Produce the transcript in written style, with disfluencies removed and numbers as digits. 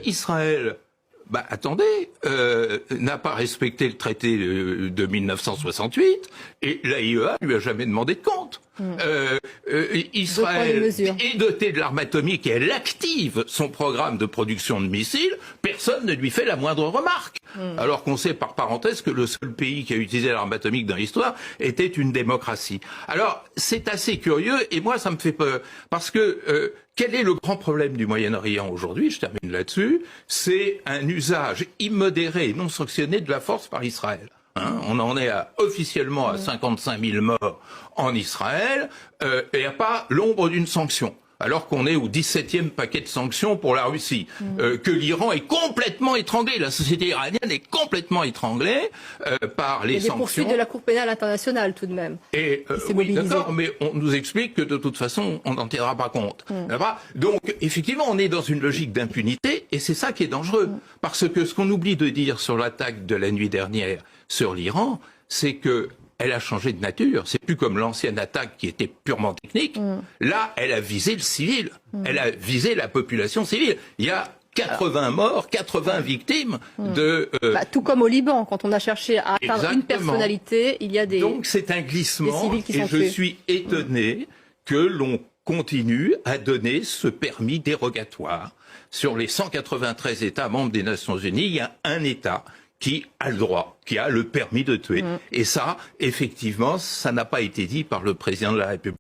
Israël, attendez, n'a pas respecté le traité de 1968 et l'AIEA lui a jamais demandé de compte. Israël est doté de l'arme atomique et elle active son programme de production de missiles. Personne ne lui fait la moindre remarque. Alors qu'on sait par parenthèse que le seul pays qui a utilisé l'arme atomique dans l'histoire était une démocratie. Alors c'est assez curieux et moi ça me fait peur parce que quel est le grand problème du Moyen-Orient aujourd'hui? Je termine là-dessus. C'est un usage immodéré et non sanctionné de la force par Israël. On en est officiellement à 55 000 morts en Israël et il n'y a pas l'ombre d'une sanction. Alors qu'on est au 17e paquet de sanctions pour la Russie, que l'Iran est complètement étranglé, la société iranienne est complètement étranglée par les sanctions. Il y a des poursuites de la Cour pénale internationale tout de même. Et oui, d'accord, mais on nous explique que de toute façon, on n'en tiendra pas compte. Donc, effectivement, on est dans une logique d'impunité, et c'est ça qui est dangereux. Parce que ce qu'on oublie de dire sur l'attaque de la nuit dernière sur l'Iran, c'est que elle a changé de nature. C'est plus comme l'ancienne attaque qui était purement technique. Là, elle a visé le civil. Elle a visé la population civile. Il y a 80 morts, 80 victimes de... tout comme au Liban, quand on a cherché à atteindre une personnalité, il y a des... Donc c'est un glissement, et je suis étonné que l'on continue à donner ce permis dérogatoire. Sur les 193 États membres des Nations Unies, il y a un État qui a le droit, qui a le permis de tuer. Et ça, effectivement, ça n'a pas été dit par le président de la République.